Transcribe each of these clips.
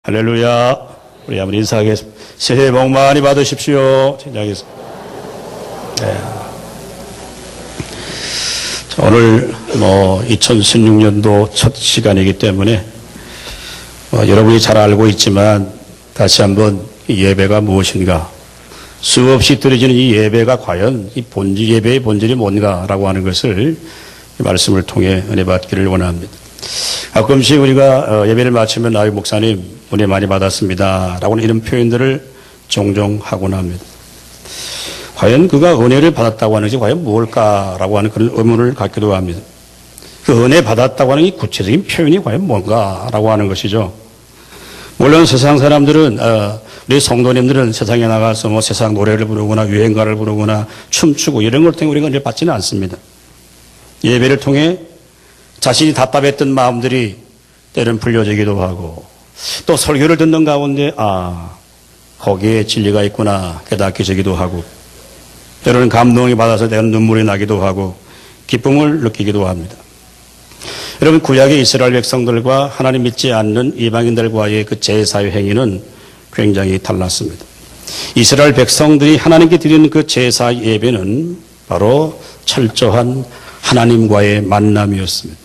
할렐루야. 우리 한번 인사하겠습니다. 새해 복 많이 받으십시오. 진정하겠습니다. 네. 오늘 2016년도 첫 시간이기 때문에 여러분이 잘 알고 있지만 다시 한번 이 예배가 무엇인가, 수없이 드려지는 이 예배가 과연 이 예배의 본질이 뭔가라고 하는 것을 이 말씀을 통해 은혜 받기를 원합니다. 가끔씩 우리가 예배를 마치면 아유 목사님 은혜 많이 받았습니다 라고 하는 이런 표현들을 종종 하곤 합니다. 과연 그가 은혜를 받았다고 하는 것이 과연 무엇일까라고 하는 그런 의문을 갖기도 합니다. 그 은혜 받았다고 하는 이 구체적인 표현이 과연 뭔가라고 하는 것이죠. 물론 세상 사람들은 우리 성도님들은 세상에 나가서 세상 노래를 부르거나 유행가를 부르거나 춤추고 이런 걸 통해 우리가 은혜를 받지는 않습니다. 예배를 통해 자신이 답답했던 마음들이 때로는 풀려지기도 하고, 또 설교를 듣는 가운데 거기에 진리가 있구나 깨닫게지기도 하고, 때로는 감동이 받아서 때로는 눈물이 나기도 하고 기쁨을 느끼기도 합니다. 여러분, 구약의 이스라엘 백성들과 하나님 믿지 않는 이방인들과의 그 제사의 행위는 굉장히 달랐습니다. 이스라엘 백성들이 하나님께 드리는 그 제사 예배는 바로 철저한 하나님과의 만남이었습니다.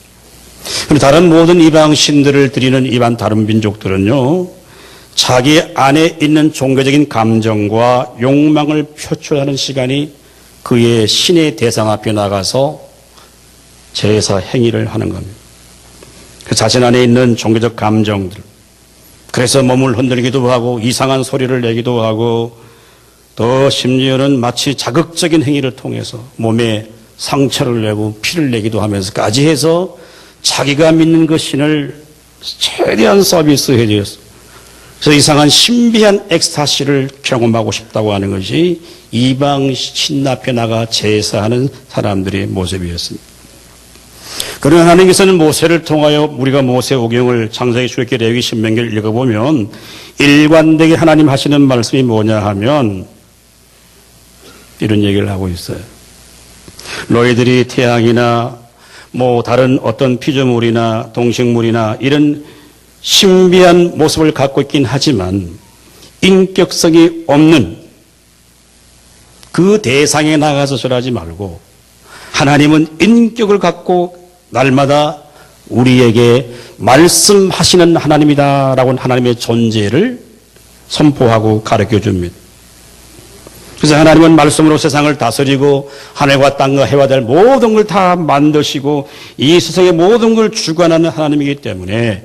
그럼 다른 모든 이방 신들을 드리는 이반 다른 민족들은요, 자기 안에 있는 종교적인 감정과 욕망을 표출하는 시간이 그의 신의 대상 앞에 나가서 제사 행위를 하는 겁니다. 그 자신 안에 있는 종교적 감정들, 그래서 몸을 흔들기도 하고 이상한 소리를 내기도 하고, 또 심지어는 마치 자극적인 행위를 통해서 몸에 상처를 내고 피를 내기도 하면서까지 해서 자기가 믿는 그 신을 최대한 서비스해 주었어요. 그래서 이상한 신비한 엑스타시를 경험하고 싶다고 하는 것이 이방 신 앞에 나가 제사하는 사람들의 모습이었습니다. 그러나 하나님께서는 모세를 통하여, 우리가 모세오경을 창세기, 출애굽기, 레위기, 신명기를 읽어보면 일관되게 하나님 하시는 말씀이 뭐냐 하면 이런 얘기를 하고 있어요. 너희들이 태양이나 다른 어떤 피조물이나 동식물이나 이런 신비한 모습을 갖고 있긴 하지만 인격성이 없는 그 대상에 나가서 절하지 말고, 하나님은 인격을 갖고 날마다 우리에게 말씀하시는 하나님이다라고 하는 하나님의 존재를 선포하고 가르쳐 줍니다. 그래서 하나님은 말씀으로 세상을 다스리고 하늘과 땅과 해와 달 모든 걸 다 만드시고 이 세상의 모든 걸 주관하는 하나님이기 때문에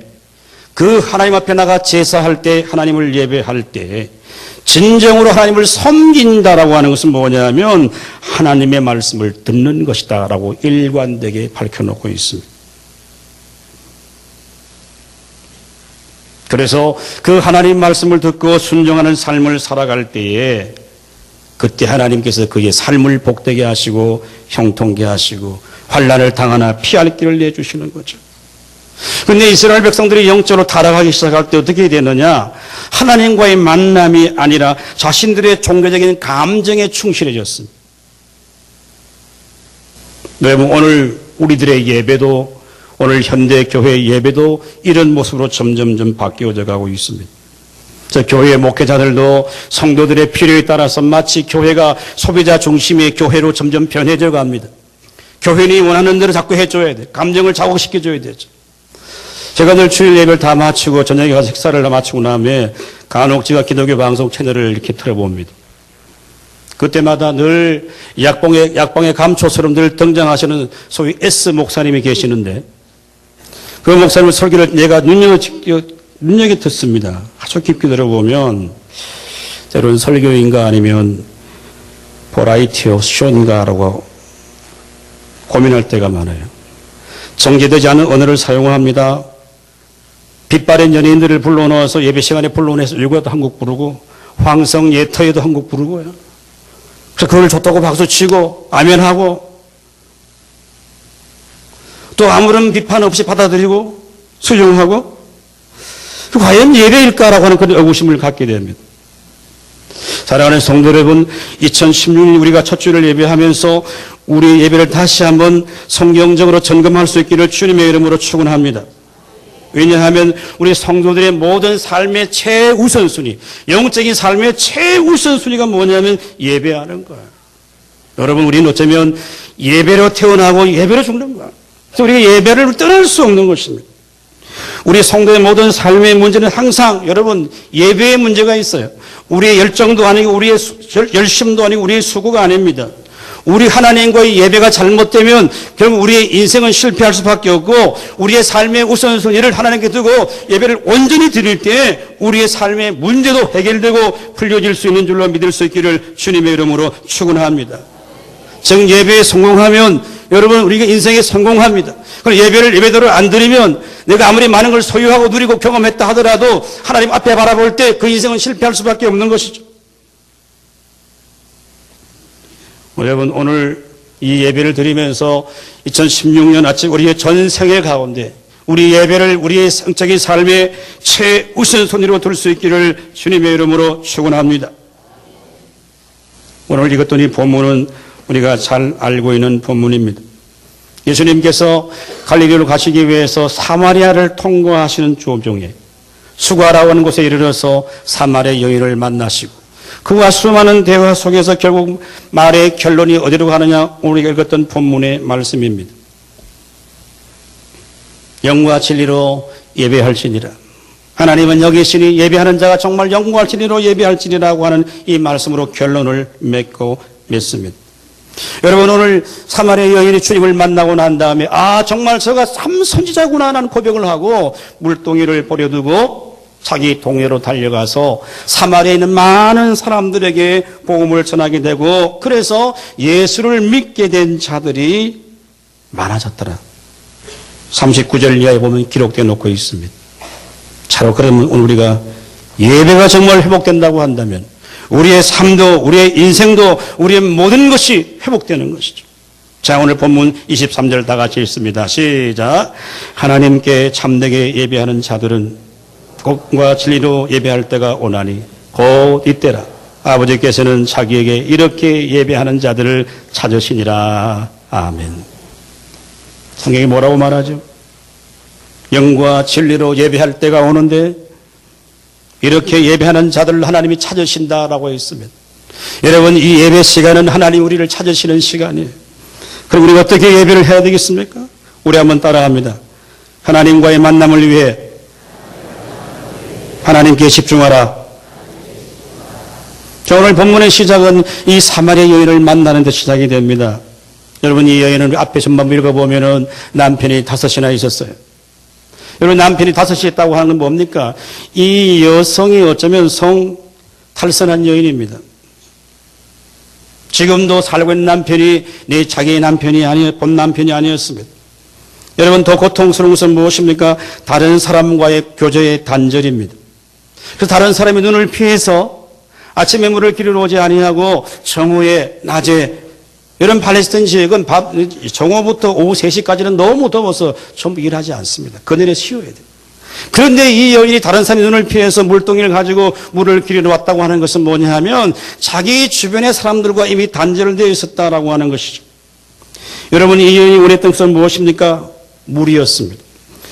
그 하나님 앞에 나가 제사할 때, 하나님을 예배할 때 진정으로 하나님을 섬긴다라고 하는 것은 뭐냐면 하나님의 말씀을 듣는 것이다라고 일관되게 밝혀놓고 있습니다. 그래서 그 하나님 말씀을 듣고 순종하는 삶을 살아갈 때에 그때 하나님께서 그의 삶을 복되게 하시고 형통케 하시고 환난을 당하나 피할 길을 내주시는 거죠. 그런데 이스라엘 백성들이 영적으로 타락하기 시작할 때 어떻게 되느냐? 하나님과의 만남이 아니라 자신들의 종교적인 감정에 충실해졌습니다. 여러분, 오늘 우리들의 예배도, 오늘 현대 교회 예배도 이런 모습으로 점점점 바뀌어져 가고 있습니다. 교회 목회자들도 성도들의 필요에 따라서 마치 교회가 소비자 중심의 교회로 점점 변해져 갑니다. 교회인이 원하는 대로 자꾸 해줘야 돼. 감정을 자극시켜줘야 되죠. 제가 늘 주일 예배를 다 마치고 저녁에 가서 식사를 다 마치고 나면 간혹 제가 기독교 방송 채널을 이렇게 틀어봅니다. 그때마다 늘 약방의 감초처럼 늘 등장하시는 소위 S 목사님이 계시는데, 그 목사님 설교를 내가 눈여겨 듣습니다. 아주 깊게 들어보면 때로는 설교인가 아니면 버라이티 오브 쇼인가라고 고민할 때가 많아요. 정제되지 않은 언어를 사용합니다. 빛바랜 연예인들을 불러넣어서 예배 시간에 불러내서 일과도 한국 부르고 황성 예터에도 한국 부르고요. 그래서 그걸 좋다고 박수치고 아멘하고 또 아무런 비판 없이 받아들이고 수용하고, 과연 예배일까라고 하는 그런 의구심을 갖게 됩니다. 사랑하는 성도 여러분, 2016년 우리가 첫 주를 예배하면서 우리 예배를 다시 한번 성경적으로 점검할 수 있기를 주님의 이름으로 축원합니다. 왜냐하면 우리 성도들의 모든 삶의 최우선순위, 영적인 삶의 최우선순위가 뭐냐면 예배하는 거예요. 여러분, 우리는 어쩌면 예배로 태어나고 예배로 죽는 거예요. 그래서 우리가 예배를 떠날 수 없는 것입니다. 우리 성도의 모든 삶의 문제는 항상 여러분 예배의 문제가 있어요. 우리의 열정도 아니고 우리의 열심도 아니고 우리의 수고가 아닙니다. 우리 하나님과의 예배가 잘못되면 결국 우리의 인생은 실패할 수밖에 없고 우리의 삶의 우선순위를 하나님께 두고 예배를 온전히 드릴 때 우리의 삶의 문제도 해결되고 풀려질 수 있는 줄로 믿을 수 있기를 주님의 이름으로 축원합니다. 즉 예배에 성공하면 여러분 우리가 인생에 성공합니다. 그럼 예배대로 안 드리면 내가 아무리 많은 걸 소유하고 누리고 경험했다 하더라도 하나님 앞에 바라볼 때 그 인생은 실패할 수밖에 없는 것이죠. 여러분 오늘 이 예배를 드리면서 2016년 아침 우리의 전생애 가운데 우리 예배를 우리의 성적인 삶의 최우선순위로 둘 수 있기를 주님의 이름으로 축원합니다. 오늘 읽었던 이 본문은 우리가 잘 알고 있는 본문입니다. 예수님께서 갈릴리로 가시기 위해서 사마리아를 통과하시는 중에 수가라고 하는 곳에 이르러서 사마리아 여인을 만나시고 그와 수많은 대화 속에서 결국 말의 결론이 어디로 가느냐 우리가 읽었던 본문의 말씀입니다. 영과 진리로 예배할지니라. 하나님은 여기 계시니 예배하는 자가 정말 영과 진리로 예배할지니라고 하는 이 말씀으로 결론을 맺습니다. 여러분 오늘 사마리아 여인이 주님을 만나고 난 다음에 정말 저가 참 선지자구나 하는 고백을 하고 물동이를 버려두고 자기 동네로 달려가서 사마리아에 있는 많은 사람들에게 복음을 전하게 되고 그래서 예수를 믿게 된 자들이 많아졌더라. 39절 이하에 보면 기록되어 놓고 있습니다. 차로 그러면 오늘 우리가 예배가 정말 회복된다고 한다면 우리의 삶도 우리의 인생도 우리의 모든 것이 회복되는 것이죠. 자, 오늘 본문 23절 다 같이 읽습니다. 시작. 하나님께 참되게 예배하는 자들은 복과 진리로 예배할 때가 오나니 곧 이때라. 아버지께서는 자기에게 이렇게 예배하는 자들을 찾으시니라. 아멘. 성경이 뭐라고 말하죠? 영과 진리로 예배할 때가 오는데 이렇게 예배하는 자들을 하나님이 찾으신다라고 했습니다. 여러분 이 예배 시간은 하나님 우리를 찾으시는 시간이에요. 그럼 우리가 어떻게 예배를 해야 되겠습니까? 우리 한번 따라합니다. 하나님과의 만남을 위해 하나님께 집중하라. 자, 오늘 본문의 시작은 이 사마리아 여인을 만나는 데 시작이 됩니다. 여러분 이 여인은 앞에 전반부 읽어보면은 남편이 5이나 있었어요. 여러분 남편이 5이 있다고 하는 건 뭡니까? 이 여성이 어쩌면 성탈선한 여인입니다. 지금도 살고 있는 남편이 자기의 남편이 아니에요. 본 남편이 아니었습니다. 여러분 더 고통스러운 것은 무엇입니까? 다른 사람과의 교제의 단절입니다. 그래서 다른 사람의 눈을 피해서 아침에 물을 기르러 오지 아니하고 정오에 낮에 이런 팔레스타인 지역은 정오부터 오후 3시까지는 너무 더워서 전부 일하지 않습니다. 그늘에 쉬어야 돼요. 그런데 이 여인이 다른 사람의 눈을 피해서 물동이를 가지고 물을 기르러 왔다고 하는 것은 뭐냐 하면 자기 주변의 사람들과 이미 단절되어 있었다라고 하는 것이죠. 여러분 이 여인이 원했던 것은 무엇입니까? 물이었습니다.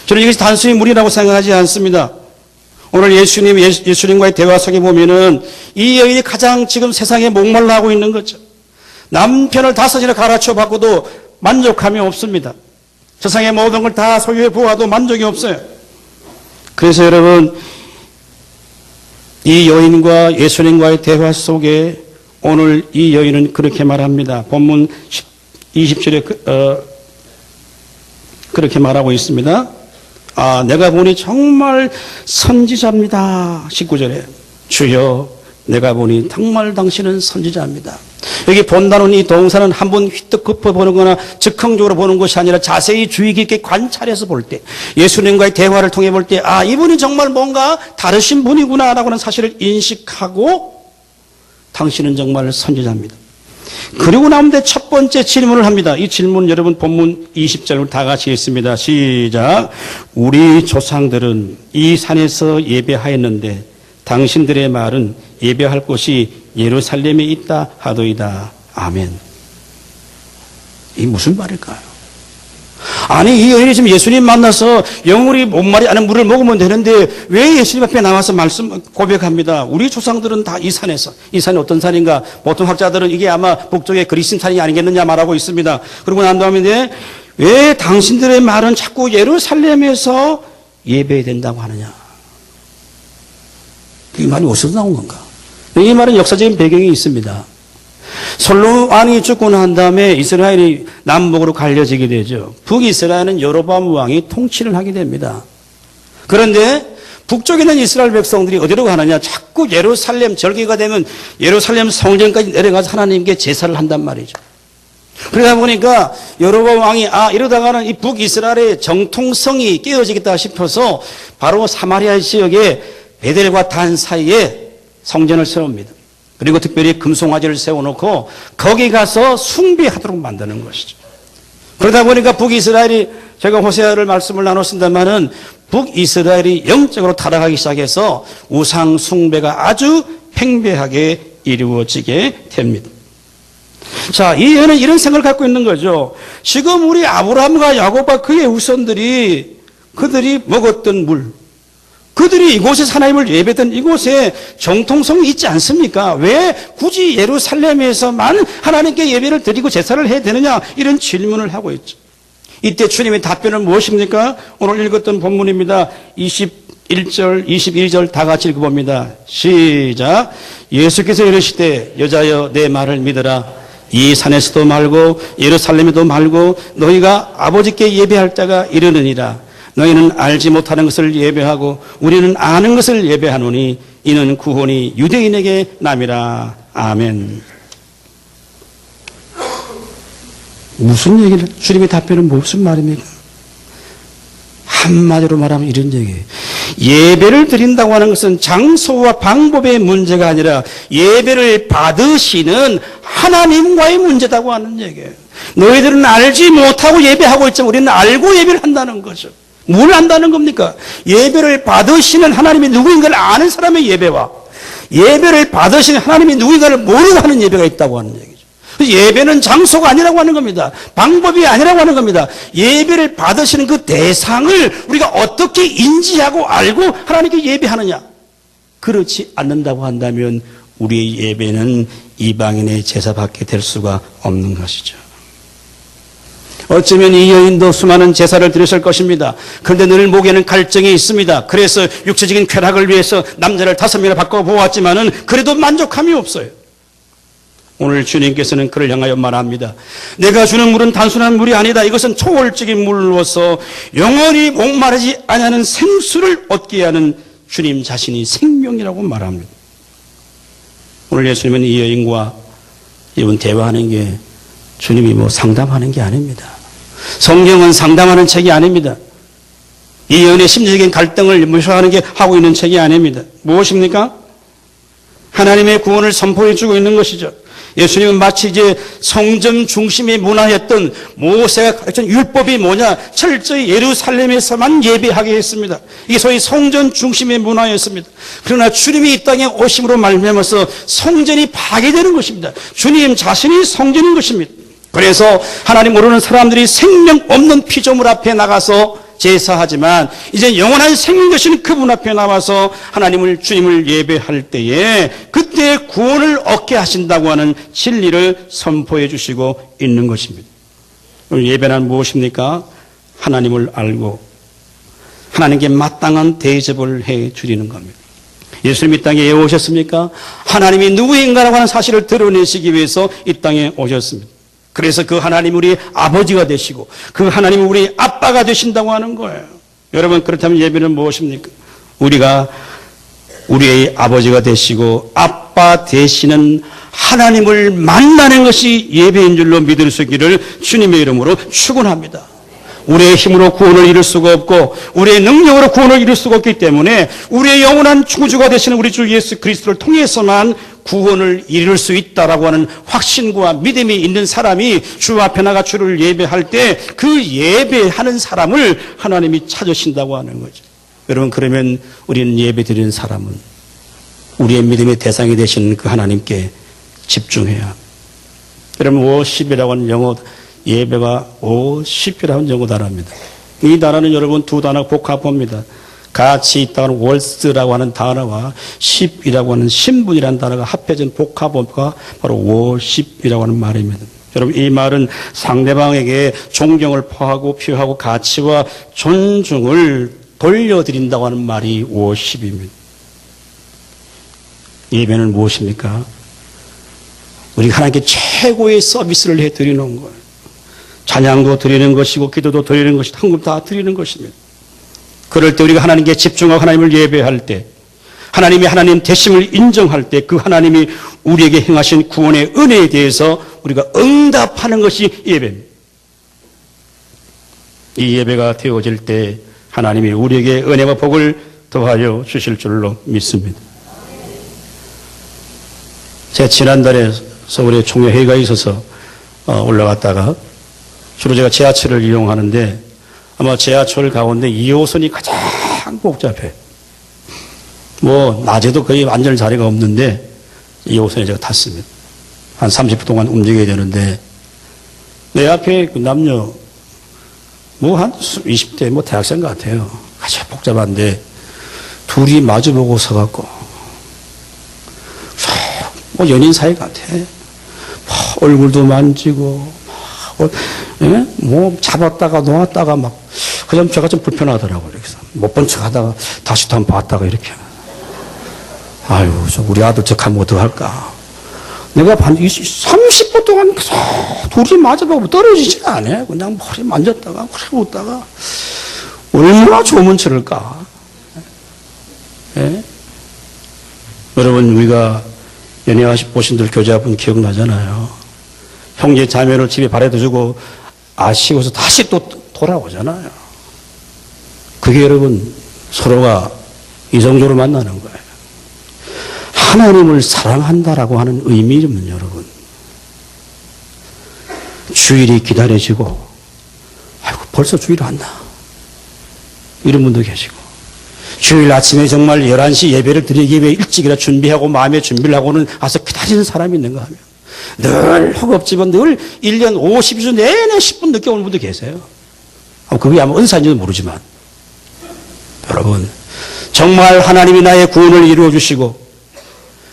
저는 이것이 단순히 물이라고 생각하지 않습니다. 오늘 예수님과의 대화 속에 보면은 이 여인이 가장 지금 세상에 목말라 하고 있는 거죠. 남편을 5이나 갈아쳐 받고도 만족함이 없습니다. 세상의 모든 걸 다 소유해 보아도 만족이 없어요. 그래서 여러분 이 여인과 예수님과의 대화 속에 오늘 이 여인은 그렇게 말합니다. 본문 20절에 그렇게 말하고 있습니다. 내가 보니 정말 선지자입니다. 19절에 주여 내가 보니 정말 당신은 선지자입니다. 여기 본다는 이 동사는 한번 휘떡 짚어보는 거나 즉흥적으로 보는 것이 아니라 자세히 주의 깊게 관찰해서 볼 때 예수님과의 대화를 통해 볼 때 이분이 정말 뭔가 다르신 분이구나 라고 하는 사실을 인식하고 당신은 정말 선지자입니다. 그리고 나오는데 첫 번째 질문을 합니다. 이 질문 여러분 본문 20절을 다 같이 읽습니다. 시작. 우리 조상들은 이 산에서 예배하였는데 당신들의 말은 예배할 곳이 예루살렘에 있다 하도이다. 아멘. 이 무슨 말일까요? 아니, 이 여인이 지금 예수님 만나서 영원히 못 말이 않은 물을 먹으면 되는데 왜 예수님 앞에 나와서 말씀 고백합니다. 우리 조상들은 다 이 산에서, 이 산이 어떤 산인가? 보통 학자들은 이게 아마 북쪽의 그리심 산이 아니겠느냐 말하고 있습니다. 그러고 난 다음에 왜 당신들의 말은 자꾸 예루살렘에서 예배해야 된다고 하느냐? 이 말이 어디서 나온 건가? 이 말은 역사적인 배경이 있습니다. 솔로몬 왕이 죽고 난 다음에 이스라엘이 남북으로 갈려지게 되죠. 북이스라엘은 여로보암 왕이 통치를 하게 됩니다. 그런데 북쪽에 있는 이스라엘 백성들이 어디로 가느냐? 자꾸 예루살렘 절기가 되면 예루살렘 성전까지 내려가서 하나님께 제사를 한단 말이죠. 그러다 보니까 여로보암 왕이 이러다가는 이 북이스라엘의 정통성이 깨어지겠다 싶어서 바로 사마리아 지역에 베델과 단 사이에 성전을 세웁니다. 그리고 특별히 금송아지를 세워놓고 거기 가서 숭배하도록 만드는 것이죠. 그러다 보니까 북이스라엘이, 제가 호세아를 말씀을 나눴습니다마는 북이스라엘이 영적으로 타락하기 시작해서 우상 숭배가 아주 팽배하게 이루어지게 됩니다. 자, 이 여인은 이런 생각을 갖고 있는 거죠. 지금 우리 아브라함과 야곱과 그의 후손들이 그들이 먹었던 물, 그들이 이곳에서 하나님을 예배했던 이곳에 정통성이 있지 않습니까? 왜 굳이 예루살렘에서만 하나님께 예배를 드리고 제사를 해야 되느냐? 이런 질문을 하고 있죠. 이때 주님의 답변은 무엇입니까? 오늘 읽었던 본문입니다. 21절, 22절 다 같이 읽어봅니다. 시작. 예수께서 이르시되 여자여 내 말을 믿으라. 이 산에서도 말고 예루살렘에도 말고 너희가 아버지께 예배할 때가 이르느니라. 너희는 알지 못하는 것을 예배하고 우리는 아는 것을 예배하노니 이는 구원이 유대인에게 남이라. 아멘. 무슨 얘기를, 주님의 답변은 무슨 말입니까? 한마디로 말하면 이런 얘기예요. 예배를 드린다고 하는 것은 장소와 방법의 문제가 아니라 예배를 받으시는 하나님과의 문제다고 하는 얘기예요. 너희들은 알지 못하고 예배하고 있지만 우리는 알고 예배를 한다는 거죠. 뭘 안다는 겁니까? 예배를 받으시는 하나님이 누구인가를 아는 사람의 예배와 예배를 받으시는 하나님이 누구인가를 모르고 하는 예배가 있다고 하는 얘기죠. 예배는 장소가 아니라고 하는 겁니다. 방법이 아니라고 하는 겁니다. 예배를 받으시는 그 대상을 우리가 어떻게 인지하고 알고 하나님께 예배하느냐? 그렇지 않는다고 한다면 우리의 예배는 이방인의 제사밖에 될 수가 없는 것이죠. 어쩌면 이 여인도 수많은 제사를 드렸을 것입니다. 그런데 늘 목에는 갈증이 있습니다. 그래서 육체적인 쾌락을 위해서 남자를 5명이나 바꿔보았지만은 그래도 만족함이 없어요. 오늘 주님께서는 그를 향하여 말합니다. 내가 주는 물은 단순한 물이 아니다. 이것은 초월적인 물로서 영원히 목마르지 아니하는 생수를 얻게 하는 주님 자신이 생명이라고 말합니다. 오늘 예수님은 이 여인과 이분 대화하는 게 주님이 상담하는 게 아닙니다. 성경은 상담하는 책이 아닙니다. 이 여인의 심리적인 갈등을 묘사하는 게 하고 있는 책이 아닙니다. 무엇입니까? 하나님의 구원을 선포해 주고 있는 것이죠. 예수님은 마치 이제 성전 중심의 문화였던 모세가 가르친 율법이 뭐냐? 철저히 예루살렘에서만 예배하게 했습니다. 이게 소위 성전 중심의 문화였습니다. 그러나 주님이 이 땅에 오심으로 말미암아서 성전이 파괴되는 것입니다. 주님 자신이 성전인 것입니다. 그래서 하나님 모르는 사람들이 생명 없는 피조물 앞에 나가서 제사하지만 이제 영원한 생명 되시는 그분 앞에 나와서 주님을 예배할 때에 그때 구원을 얻게 하신다고 하는 진리를 선포해 주시고 있는 것입니다. 오늘 예배는 무엇입니까? 하나님을 알고 하나님께 마땅한 대접을 해 주리는 겁니다. 예수님이 이 땅에 왜 오셨습니까? 하나님이 누구인가라고 하는 사실을 드러내시기 위해서 이 땅에 오셨습니다. 그래서 그 하나님 우리 아버지가 되시고 그 하나님 우리 아빠가 되신다고 하는 거예요. 여러분, 그렇다면 예배는 무엇입니까? 우리가 우리의 아버지가 되시고 아빠 되시는 하나님을 만나는 것이 예배인 줄로 믿을 수 있기를 주님의 이름으로 축원합니다. 우리의 힘으로 구원을 이룰 수가 없고 우리의 능력으로 구원을 이룰 수가 없기 때문에 우리의 영원한 구주가 되시는 우리 주 예수 그리스도를 통해서만 구원을 이룰 수 있다라고 하는 확신과 믿음이 있는 사람이 주 앞에 나가 주를 예배할 때 그 예배하는 사람을 하나님이 찾으신다고 하는 거죠. 여러분, 그러면 우리는 예배드리는 사람은 우리의 믿음의 대상이 되시는 그 하나님께 집중해야 합니다. 여러분, 워십이라고 하는 영어 예배가 50이라는 영어 단어입니다. 이 단어는 여러분 두 단어 복합어입니다. 같이 있다는 월스라고 하는 단어와 10이라고 하는 신분이라는 단어가 합해진 복합어가 바로 worship이라고 하는 말입니다. 여러분 이 말은 상대방에게 존경을 표하고 가치와 존중을 돌려드린다고 하는 말이 worship입니다. 예배는 무엇입니까? 우리가 하나님께 최고의 서비스를 해드리는 거예요. 찬양도 드리는 것이고 기도도 드리는 것이고 헌금 다 드리는 것입니다. 그럴 때 우리가 하나님께 집중하고 하나님을 예배할 때 하나님이 하나님 되심을 인정할 때 그 하나님이 우리에게 행하신 구원의 은혜에 대해서 우리가 응답하는 것이 예배입니다. 이 예배가 되어질 때 하나님이 우리에게 은혜와 복을 더하여 주실 줄로 믿습니다. 제가 지난달에 서울에 총회회의가 있어서 올라갔다가 주로 제가 지하철을 이용하는데 아마 지하철 가운데 2호선이 가장 복잡해. 낮에도 거의 완전 자리가 없는데 2호선에 제가 탔습니다. 한 30분 동안 움직여야 되는데 내 앞에 그 남녀 한 20대 대학생 같아요. 아주 복잡한데 둘이 마주보고 서갖고 연인 사이 같아. 얼굴도 만지고 잡았다가 놓았다가 그냥 제가 좀 불편하더라고요. 그래서 못 본 척 하다가 다시 또 한번 봤다가 이렇게. 아유, 우리 아들 저 가면 어떡할까. 내가 30분 동안 둘이 마주보고 떨어지지 않아. 그냥 머리 만졌다가, 그래 웃다가. 얼마나 좋으면 저럴까. 예? 여러분, 우리가 연애하신 보신들 교제분 기억나잖아요. 형제 자매를 집에 바래도 주고 아쉬워서 다시 또 돌아오잖아요. 그게 여러분 서로가 이성적으로 만나는 거예요. 하나님을 사랑한다라고 하는 의미는 여러분 주일이 기다려지고 아이고 벌써 주일 왔나 이런 분도 계시고 주일 아침에 정말 11시 예배를 드리기 위해 일찍이라 준비하고 마음의 준비를 하고는 와서 기다리는 사람이 있는가 하면 늘 허겁지겁 늘 1년 50주 내내 10분 늦게 오는 분도 계세요. 그게 아마 은사인지도 모르지만 여러분 정말 하나님이 나의 구원을 이루어 주시고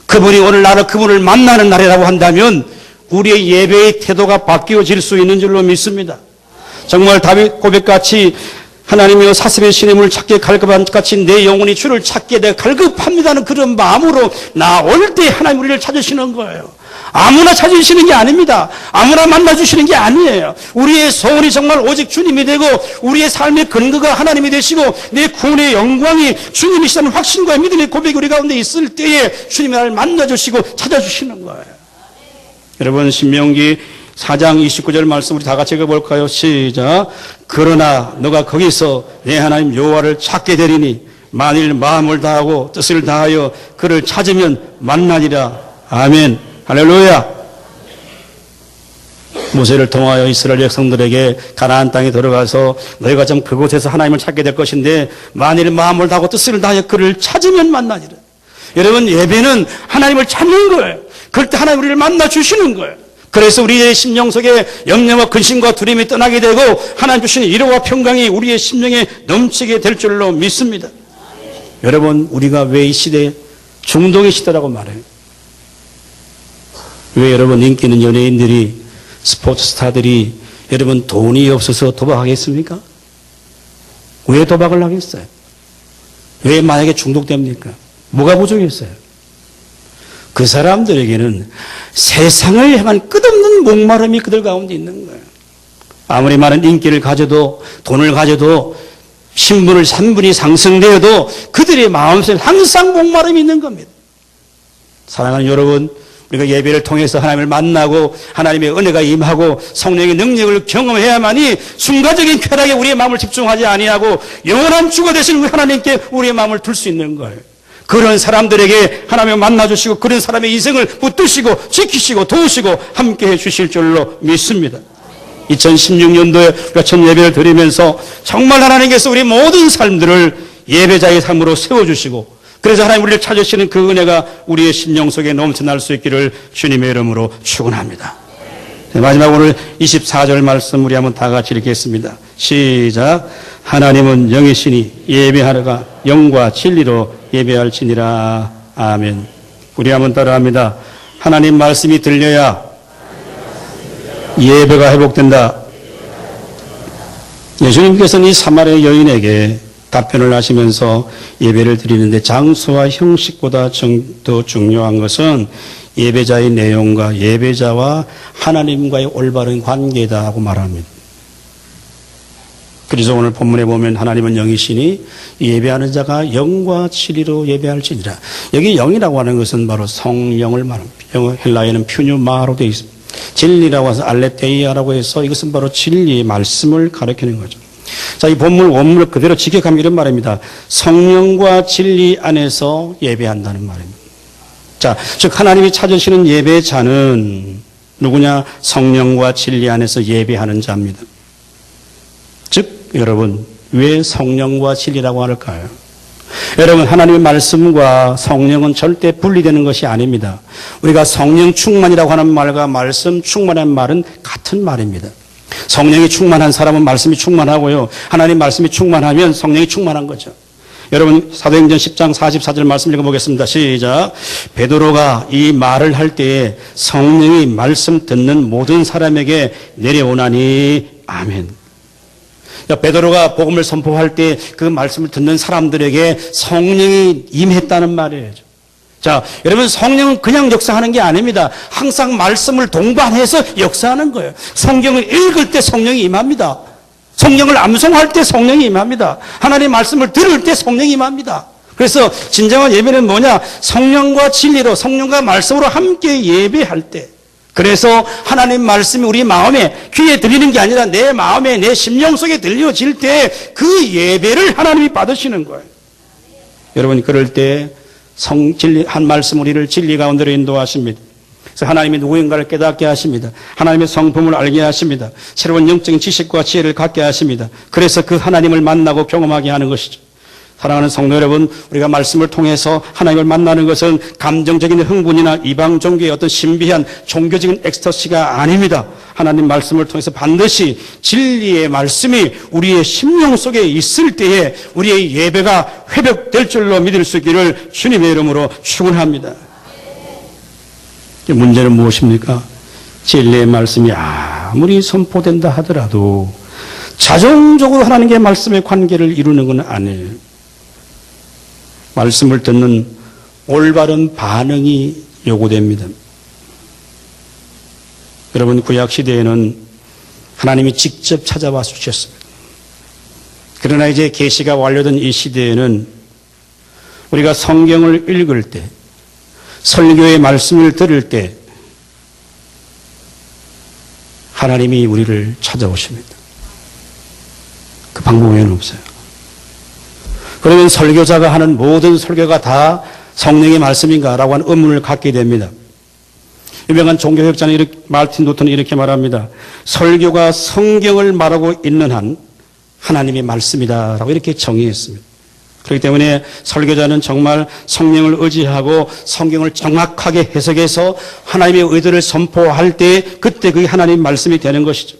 그분이 오늘 나를 그분을 만나는 날이라고 한다면 우리의 예배의 태도가 바뀌어질 수 있는 줄로 믿습니다. 정말 다윗 고백같이 하나님이여 사슴의 시냇물을 찾게 갈급한 같이 내 영혼이 주를 찾게 내가 갈급합니다는 그런 마음으로 나올 때 하나님 우리를 찾으시는 거예요. 아무나 찾으시는 게 아닙니다. 아무나 만나주시는 게 아니에요. 우리의 소원이 정말 오직 주님이 되고 우리의 삶의 근거가 하나님이 되시고 내 구원의 영광이 주님이시다는 확신과 믿음의 고백이 우리 가운데 있을 때에 주님이 나를 만나주시고 찾아주시는 거예요. 여러분 신명기 4장 29절 말씀 우리 다 같이 읽어볼까요? 시작. 그러나 너가 거기서 내 하나님 여호와를 찾게 되리니 만일 마음을 다하고 뜻을 다하여 그를 찾으면 만나리라. 아멘. 할렐루야. 모세를 통하여 이스라엘 백성들에게 가나안 땅에 들어가서 너희가 좀 그곳에서 하나님을 찾게 될 것인데 만일 마음을 다하고 뜻을 다하여 그를 찾으면 만나리라. 여러분 예배는 하나님을 찾는 거예요. 그럴 때 하나님 우리를 만나 주시는 거예요. 그래서 우리의 심령 속에 염려와 근심과 두려움이 떠나게 되고 하나님 주시는 위로와 평강이 우리의 심령에 넘치게 될 줄로 믿습니다. 여러분 우리가 왜 이 시대에 중독의 시대라고 말해요? 왜 여러분 인기 있는 연예인들이 스포츠 스타들이 여러분 돈이 없어서 도박하겠습니까? 왜 도박을 하겠어요? 왜 만약에 중독됩니까? 뭐가 부족했어요? 그 사람들에게는 세상을 향한 끝없는 목마름이 그들 가운데 있는 거예요. 아무리 많은 인기를 가져도 돈을 가져도 신분을 3분이 상승되어도 그들의 마음속에 항상 목마름이 있는 겁니다. 사랑하는 여러분, 우리가 예배를 통해서 하나님을 만나고 하나님의 은혜가 임하고 성령의 능력을 경험해야만이 순간적인 쾌락에 우리의 마음을 집중하지 아니하고 영원한 주가 되신 하나님께 우리의 마음을 둘 수 있는 거예요. 그런 사람들에게 하나님을 만나주시고 그런 사람의 인생을 붙드시고 지키시고 도우시고 함께해 주실 줄로 믿습니다. 2016년도에 우리가 첫 예배를 드리면서 정말 하나님께서 우리 모든 삶들을 예배자의 삶으로 세워주시고 그래서 하나님 우리를 찾으시는 그 은혜가 우리의 심령 속에 넘쳐날 수 있기를 주님의 이름으로 축원합니다. 네, 마지막 오늘 24절 말씀 우리 한번 다 같이 읽겠습니다. 시작. 하나님은 영이시니 예배하러가 영과 진리로 예배할지니라. 아멘. 우리 한번 따라합니다. 하나님 말씀이 들려야 예배가 회복된다. 예수님께서는 이 사마리아 여인에게 답변을 하시면서 예배를 드리는데 장소와 형식보다 더 중요한 것은 예배자의 내용과 예배자와 하나님과의 올바른 관계다 하고 말합니다. 그래서 오늘 본문에 보면 하나님은 영이시니 예배하는 자가 영과 진리로 예배할지니라. 여기 영이라고 하는 것은 바로 성령을 말합니다. 영어 헬라에는 퓨뉴마로 되어 있습니다. 진리라고 해서 알레테이아라고 해서 이것은 바로 진리의 말씀을 가리키는 거죠. 자, 이 본문 원문을 그대로 직역하면 이런 말입니다. 성령과 진리 안에서 예배한다는 말입니다. 자, 즉 하나님이 찾으시는 예배자는 누구냐? 성령과 진리 안에서 예배하는 자입니다. 즉 여러분, 왜 성령과 진리라고 할까요? 여러분, 하나님의 말씀과 성령은 절대 분리되는 것이 아닙니다. 우리가 성령 충만이라고 하는 말과 말씀 충만한 말은 같은 말입니다. 성령이 충만한 사람은 말씀이 충만하고요. 하나님 말씀이 충만하면 성령이 충만한 거죠. 여러분, 사도행전 10장 44절 말씀 읽어보겠습니다. 시작. 베드로가 이 말을 할 때에 성령이 말씀 듣는 모든 사람에게 내려오나니. 아멘. 베드로가 복음을 선포할 때 그 말씀을 듣는 사람들에게 성령이 임했다는 말이에요. 자, 여러분, 성령은 그냥 역사하는 게 아닙니다. 항상 말씀을 동반해서 역사하는 거예요. 성경을 읽을 때 성령이 임합니다. 성령을 암송할 때 성령이 임합니다. 하나님의 말씀을 들을 때 성령이 임합니다. 그래서 진정한 예배는 뭐냐? 성령과 진리로, 성령과 말씀으로 함께 예배할 때. 그래서 하나님 말씀이 우리 마음에, 귀에 들리는 게 아니라 내 마음에, 내 심령 속에 들려질 때 그 예배를 하나님이 받으시는 거예요. 여러분, 그럴 때 진리, 한 말씀 우리를 진리 가운데로 인도하십니다. 그래서 하나님이 누구인가를 깨닫게 하십니다. 하나님의 성품을 알게 하십니다. 새로운 영적인 지식과 지혜를 갖게 하십니다. 그래서 그 하나님을 만나고 경험하게 하는 것이죠. 사랑하는 성도 여러분, 우리가 말씀을 통해서 하나님을 만나는 것은 감정적인 흥분이나 이방 종교의 어떤 신비한 종교적인 엑스터시가 아닙니다. 하나님 말씀을 통해서 반드시 진리의 말씀이 우리의 심령 속에 있을 때에 우리의 예배가 회복될 줄로 믿을 수 있기를 주님의 이름으로 축원합니다. 문제는 무엇입니까? 진리의 말씀이 아무리 선포된다 하더라도 자동적으로 하나님의 말씀의 관계를 이루는 건 아니에요. 말씀을 듣는 올바른 반응이 요구됩니다. 여러분, 구약시대에는 하나님이 직접 찾아와 주셨습니다. 그러나 이제 계시가 완료된 이 시대에는 우리가 성경을 읽을 때, 설교의 말씀을 들을 때 하나님이 우리를 찾아오십니다. 그 방법 외에는 없어요. 그러면 설교자가 하는 모든 설교가 다 성령의 말씀인가라고 하는 의문을 갖게 됩니다. 유명한 종교학자는 마르틴 루터는 이렇게 말합니다. 설교가 성경을 말하고 있는 한 하나님의 말씀이다라고 이렇게 정의했습니다. 그렇기 때문에 설교자는 정말 성령을 의지하고 성경을 정확하게 해석해서 하나님의 의도를 선포할 때 그때 그게 하나님의 말씀이 되는 것이죠.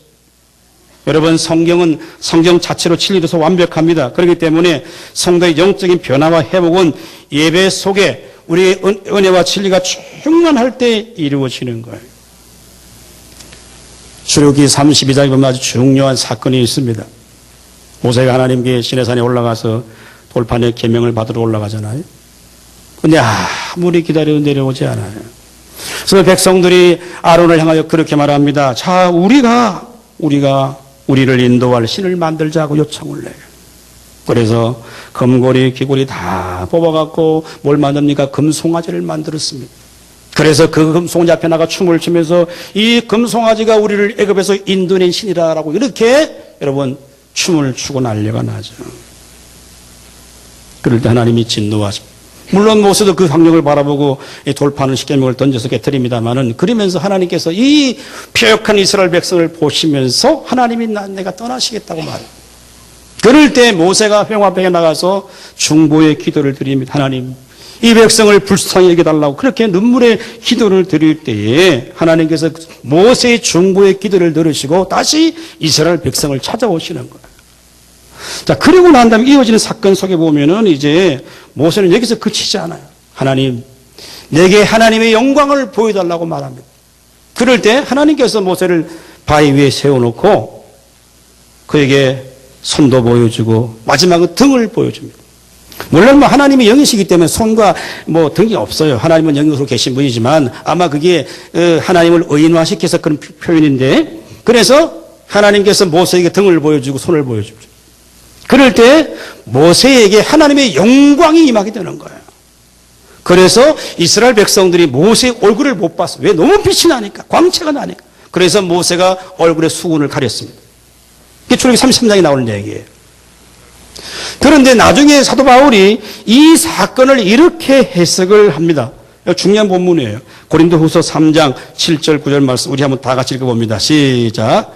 여러분, 성경은 성경 자체로 진리로서 완벽합니다. 그렇기 때문에 성도의 영적인 변화와 회복은 예배 속에 우리의 은혜와 진리가 충만할 때 이루어지는 거예요. 출애굽기 32장에 보면 아주 중요한 사건이 있습니다. 모세가 하나님께 시내산에 올라가서 돌판에 계명을 받으러 올라가잖아요. 근데 아무리 기다려도 내려오지 않아요. 그래서 백성들이 아론을 향하여 그렇게 말합니다. 자, 우리가 우리를 인도할 신을 만들자고 요청을 해요. 그래서 금고리, 귀고리 다 뽑아갖고 뭘 만듭니까? 금송아지를 만들었습니다. 그래서 그 금송아지 앞에 나가 춤을 추면서 이 금송아지가 우리를 애굽에서 인도낸 신이라고 이렇게 여러분 춤을 추고 난리가 나죠. 그럴 때 하나님이 진노하십니다. 물론 모세도 그 광경을 바라보고 돌파하는 십계명을 던져서 깨뜨립니다만은 그러면서 하나님께서 이 표역한 이스라엘 백성을 보시면서 하나님이 내가 떠나시겠다고 말해요. 그럴 때 모세가 회막 앞에 나가서 중보의 기도를 드립니다. 하나님, 이 백성을 불쌍히 여겨달라고 그렇게 눈물의 기도를 드릴 때에 하나님께서 모세의 중보의 기도를 들으시고 다시 이스라엘 백성을 찾아오시는 거예요. 자, 그리고 난 다음에 이어지는 사건 속에 보면은 이제 모세는 여기서 그치지 않아요. 하나님, 내게 하나님의 영광을 보여달라고 말합니다. 그럴 때 하나님께서 모세를 바위 위에 세워놓고 그에게 손도 보여주고 마지막은 등을 보여줍니다. 물론 하나님이 영이시기 때문에 손과 등이 없어요. 하나님은 영으로 계신 분이지만 아마 그게 하나님을 의인화시켜서 그런 표현인데, 그래서 하나님께서 모세에게 등을 보여주고 손을 보여주죠. 그럴 때 모세에게 하나님의 영광이 임하게 되는 거예요. 그래서 이스라엘 백성들이 모세의 얼굴을 못 봤어요. 왜? 너무 빛이 나니까, 광채가 나니까. 그래서 모세가 얼굴에 수건을 가렸습니다. 이게 출애굽기 33장에 나오는 얘기예요. 그런데 나중에 사도 바울이 이 사건을 이렇게 해석을 합니다. 중요한 본문이에요. 고린도후서 3장 7절 9절 말씀 우리 한번 다 같이 읽어봅니다. 시작.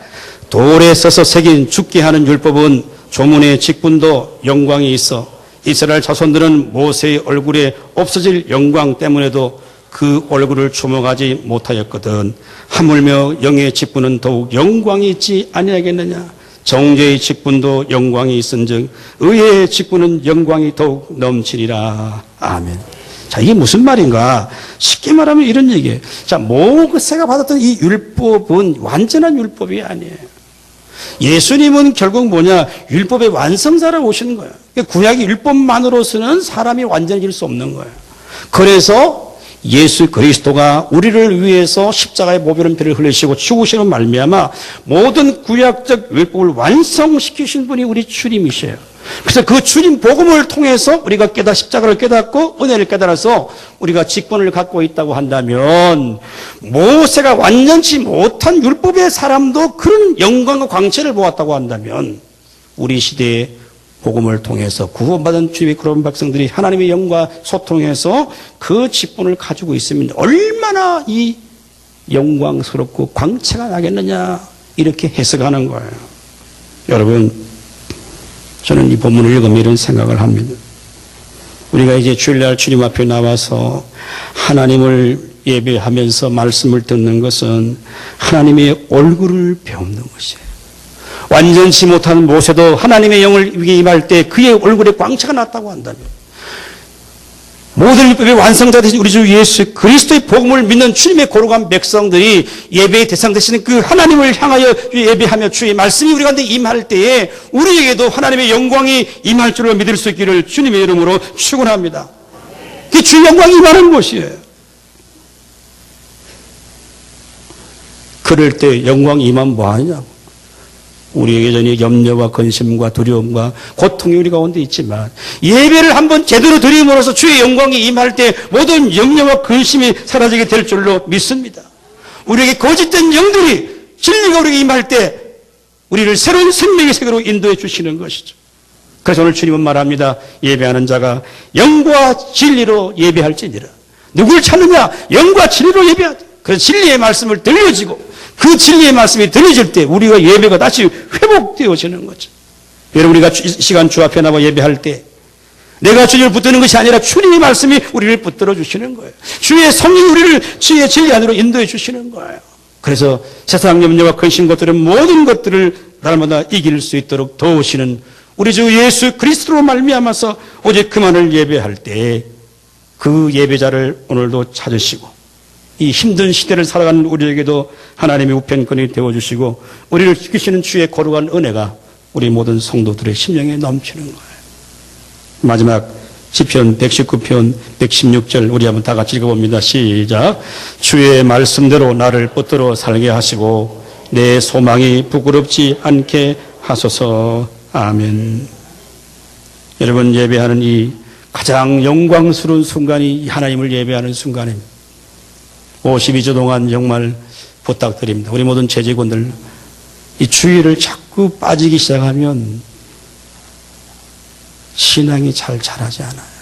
돌에 써서 새긴 죽게 하는 율법은 조문의 직분도 영광이 있어 이스라엘 자손들은 모세의 얼굴에 없어질 영광 때문에도 그 얼굴을 주목하지 못하였거든. 하물며 영의 직분은 더욱 영광이 있지 아니하겠느냐. 정죄의 직분도 영광이 있은즉 의의 직분은 영광이 더욱 넘치리라. 아멘. 자, 이게 무슨 말인가? 쉽게 말하면 이런 얘기예요. 자, 모세가 받았던 이 율법은 완전한 율법이 아니에요. 예수님은 결국 뭐냐? 율법의 완성자로 오시는 거예요. 구약의 율법만으로서는 사람이 완전해질 수 없는 거예요. 그래서 예수 그리스도가 우리를 위해서 십자가의 모별한 피를 흘리시고 죽으시는 말미암아 모든 구약적 율법을 완성시키신 분이 우리 주님이셔요. 그래서 그 주님 복음을 통해서 우리가 십자가를 깨닫고 은혜를 깨달아서 우리가 직분을 갖고 있다고 한다면, 모세가 완전치 못한 율법의 사람도 그런 영광과 광채를 보았다고 한다면, 우리 시대에 복음을 통해서 구원받은 주님의 그런 백성들이 하나님의 영과 소통해서 그 직분을 가지고 있습니다. 얼마나 이 영광스럽고 광채가 나겠느냐, 이렇게 해석하는 거예요. 여러분, 저는 이 본문을 읽으면 이런 생각을 합니다. 우리가 이제 주일날 주님 앞에 나와서 하나님을 예배하면서 말씀을 듣는 것은 하나님의 얼굴을 배우는 것이에요. 완전치 못한 모세도 하나님의 영을 위에 임할 때 그의 얼굴에 광채가 났다고 한다면, 모든 율법의 완성자 되신 우리 주 예수 그리스도의 복음을 믿는 주님의 거룩한 백성들이 예배의 대상 되시는 그 하나님을 향하여 예배하며 주의 말씀이 우리 가운데 임할 때에 우리에게도 하나님의 영광이 임할 줄을 믿을 수 있기를 주님의 이름으로 축원합니다. 그 주의 영광이 임하는 것이에요. 그럴 때 영광이 임하면 뭐 하냐고. 우리에게 전에 염려와 근심과 두려움과 고통이 우리 가운데 있지만, 예배를 한번 제대로 드림으로써 주의 영광이 임할 때 모든 염려와 근심이 사라지게 될 줄로 믿습니다. 우리에게 거짓된 영들이, 진리가 우리에게 임할 때 우리를 새로운 생명의 세계로 인도해 주시는 것이죠. 그래서 오늘 주님은 말합니다. 예배하는 자가 영과 진리로 예배할지니라. 누굴 찾느냐? 영과 진리로 예배하자. 그래서 진리의 말씀을 들려지고 그 진리의 말씀이 들려질 때 우리가 예배가 다시 회복되어지는 거죠. 여러분, 우리가 시간 주 앞에 나와 예배할 때 내가 주님을 붙드는 것이 아니라 주님의 말씀이 우리를 붙들어 주시는 거예요. 주의 성령이 우리를 주의 진리 안으로 인도해 주시는 거예요. 그래서 세상 염려와 근심 것들은 모든 것들을 날마다 이길 수 있도록 도우시는 우리 주 예수 그리스도로 말미암아서 오직 그만을 예배할 때 그 예배자를 오늘도 찾으시고, 이 힘든 시대를 살아가는 우리에게도 하나님의 우편권이 되어주시고 우리를 지키시는 주의 거룩한 은혜가 우리 모든 성도들의 심령에 넘치는 거예요. 마지막 시편 119편 116절 우리 한번 다 같이 읽어봅니다. 시작. 주의 말씀대로 나를 붙들어 살게 하시고 내 소망이 부끄럽지 않게 하소서. 아멘. 여러분, 예배하는 이 가장 영광스러운 순간이 하나님을 예배하는 순간입니다. 52주 동안 정말 부탁드립니다. 우리 모든 재직원들, 이 주의를 자꾸 빠지기 시작하면 신앙이 잘 자라지 않아요.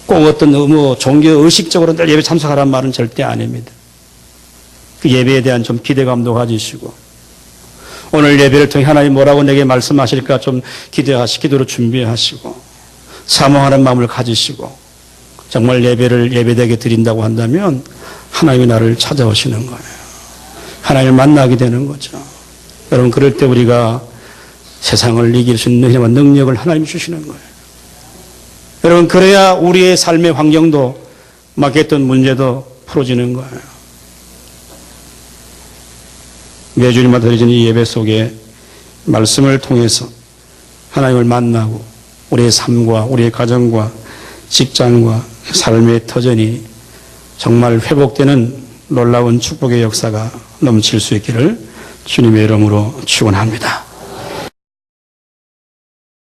꼭 어떤 종교 의식적으로 늘 예배 참석하라는 말은 절대 아닙니다. 그 예배에 대한 좀 기대감도 가지시고, 오늘 예배를 통해 하나님 뭐라고 내게 말씀하실까 좀 기도로 준비하시고, 사모하는 마음을 가지시고 정말 예배를 예배되게 드린다고 한다면 하나님이 나를 찾아오시는 거예요. 하나님을 만나게 되는 거죠. 여러분, 그럴 때 우리가 세상을 이길 수 있는 힘과 능력을 하나님이 주시는 거예요. 여러분, 그래야 우리의 삶의 환경도 막혔던 문제도 풀어지는 거예요. 매주일마다 드려지는 이 예배 속에 말씀을 통해서 하나님을 만나고 우리의 삶과 우리의 가정과 직장과 삶의 터전이 정말 회복되는 놀라운 축복의 역사가 넘칠 수 있기를 주님의 이름으로 축원합니다.